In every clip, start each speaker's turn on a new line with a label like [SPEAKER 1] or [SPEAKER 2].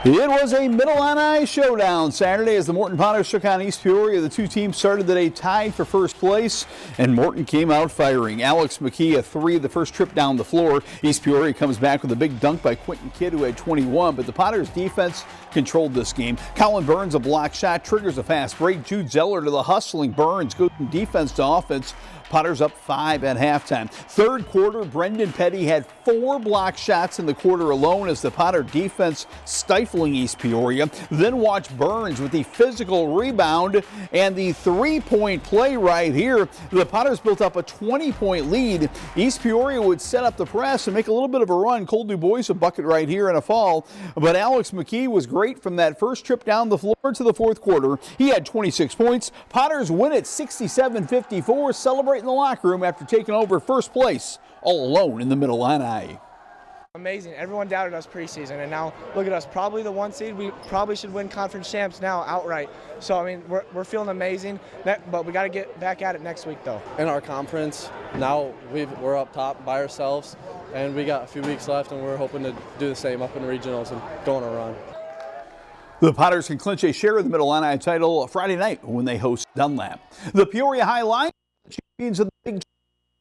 [SPEAKER 1] It was a Middle-Illini showdown Saturday as the Morton Potters took on East Peoria. The two teams started the day tied for first place, and Morton came out firing. Alex McKee, a three, the first trip down the floor. East Peoria comes back with a big dunk by Quentin Kidd, who had 21, but the Potters defense controlled this game. Colin Burns, a block shot, triggers a fast break. Jude Zeller to the hustling. Burns goes from defense to offense. Potters up 5 at halftime. Third quarter, Brendan Petty had 4 block shots in the quarter alone as the Potter defense stifling East Peoria. Then watch Burns with the physical rebound and the three-point play right here. The Potters built up a 20-point lead. East Peoria would set up the press and make a little bit of a run. Cole DuBois a bucket right here and a fall. But Alex McKee was great from that first trip down the floor to the fourth quarter. He had 26 points. Potters win at 67-54, celebrate in the locker room after taking over first place all alone in the Middle-Illini.
[SPEAKER 2] Amazing. Everyone doubted us preseason, and now look at us, probably the 1 seed. We probably should win conference champs now outright. So, I mean, we're feeling amazing, but we got to get back at it next week, though.
[SPEAKER 3] In our conference, now we're up top by ourselves, and we got a few weeks left, and we're hoping to do the same up in the regionals and go on a run.
[SPEAKER 1] The Potters can clinch a share of the Middle-Illini title Friday night when they host Dunlap. The Peoria High Lions, champions of the Big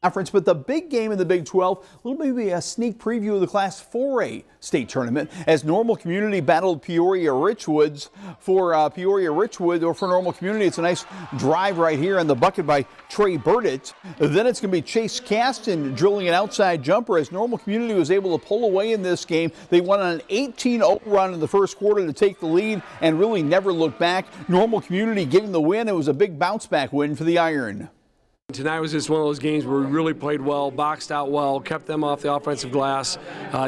[SPEAKER 1] Conference, but the big game in the Big 12, a little maybe a sneak preview of the Class 4A state tournament as Normal Community battled Peoria Richwoods. For Peoria Richwood, or for Normal Community, it's a nice drive right here on the bucket by Trey Burdett. Then it's going to be Chase Caston drilling an outside jumper as Normal Community was able to pull away in this game. They went on an 18-0 run in the first quarter to take the lead and really never look back. Normal Community getting the win. It was a big bounce back win for the Iron.
[SPEAKER 4] Tonight was just one of those games where we really played well, boxed out well, kept them off the offensive glass,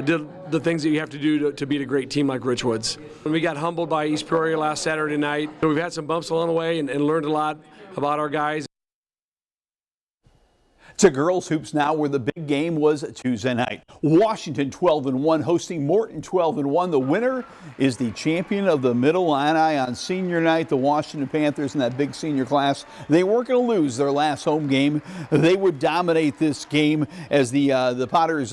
[SPEAKER 4] did the things that you have to do to beat a great team like Richwoods. And we got humbled by East Peoria last Saturday night. So we've had some bumps along the way and learned a lot about our guys.
[SPEAKER 1] To girls hoops now, where the big game was Tuesday night. Washington 12-1 hosting Morton 12-1. The winner is the champion of the Middle-Illini on senior night. The Washington Panthers in that big senior class, they weren't going to lose their last home game. They would dominate this game as the Potters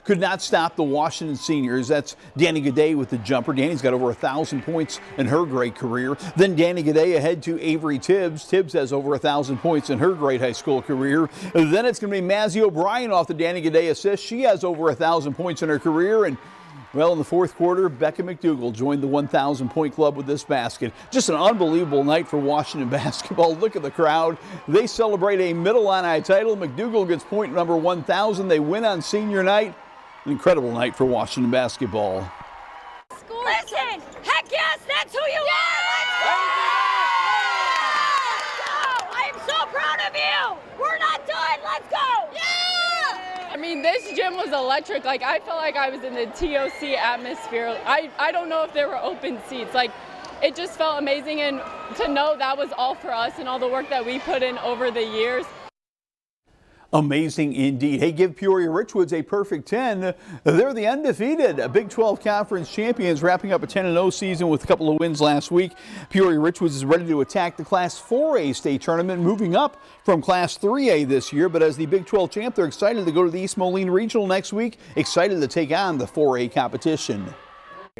[SPEAKER 1] could not stop the Washington seniors. That's Danny Gaudet with the jumper. Danny's got over 1,000 points in her great career. Then Danny Gaudet ahead to Avery Tibbs. Tibbs has over 1,000 points in her great high school career. Then it's going to be Mazzie O'Brien off the Danny Gaudet assist. She has over 1,000 points in her career. And, well, in the fourth quarter, Becca McDougal joined the 1,000-point club with this basket. Just an unbelievable night for Washington basketball. Look at the crowd. They celebrate a Middle-Illini title. McDougal gets point number 1,000. They win on senior night. An incredible night for Washington basketball.
[SPEAKER 5] Listen, heck yes, that's who you are. I am so proud of you. We're not done. Let's go. Yeah!
[SPEAKER 6] I mean, this gym was electric. Like, I felt like I was in the TOC atmosphere. I don't know if there were open seats. Like, it just felt amazing. And to know that was all for us and all the work that we put in over the years.
[SPEAKER 1] Amazing indeed. Hey, give Peoria Richwoods a perfect 10. They're the undefeated Big 12 Conference champions, wrapping up a 10-0 season with a couple of wins last week. Peoria Richwoods is ready to attack the Class 4A state tournament, moving up from Class 3A this year. But as the Big 12 champ, they're excited to go to the East Moline Regional next week, excited to take on the 4A competition.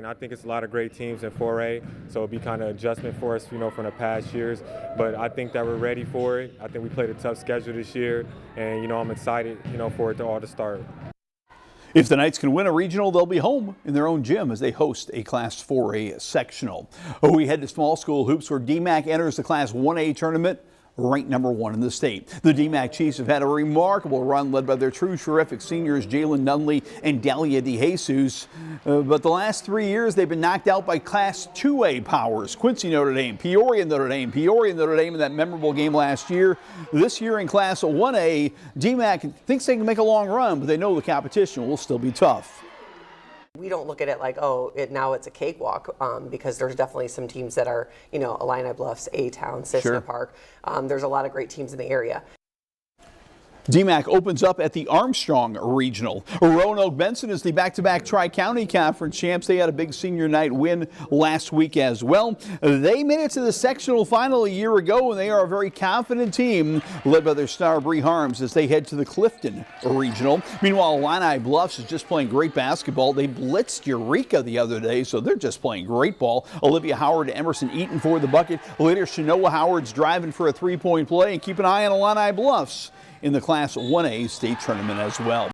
[SPEAKER 7] I think it's a lot of great teams in 4A, so it'll be kind of adjustment for us, from the past years. But I think that we're ready for it. I think we played a tough schedule this year, and I'm excited, for it to all to start.
[SPEAKER 1] If the Knights can win a regional, they'll be home in their own gym as they host a Class 4A sectional. We head to small school hoops where DMAC enters the Class 1A tournament, ranked number 1 in the state. The DMAC Chiefs have had a remarkable run led by their true terrific seniors Jalen Nunley and Dalia DeJesus. But the last 3 years they've been knocked out by Class 2A powers. Quincy Notre Dame, Peoria Notre Dame in that memorable game last year. This year in Class 1A, DMAC thinks they can make a long run, but they know the competition will still be tough.
[SPEAKER 8] We don't look at it like, now it's a cakewalk, because there's definitely some teams that are, Illini Bluffs, A-Town, Cissna Park. There's a lot of great teams in the area.
[SPEAKER 1] DMAC opens up at the Armstrong Regional. Roanoke Benson is the back-to-back Tri-County Conference champs. They had a big senior night win last week as well. They made it to the sectional final a year ago, and they are a very confident team led by their star Bree Harms as they head to the Clifton Regional. Meanwhile, Illini Bluffs is just playing great basketball. They blitzed Eureka the other day, so they're just playing great ball. Olivia Howard and Emerson Eaton for the bucket. Later, Shanoa Howard's driving for a three-point play, and keep an eye on Illini Bluffs in the Class 1A state tournament as well.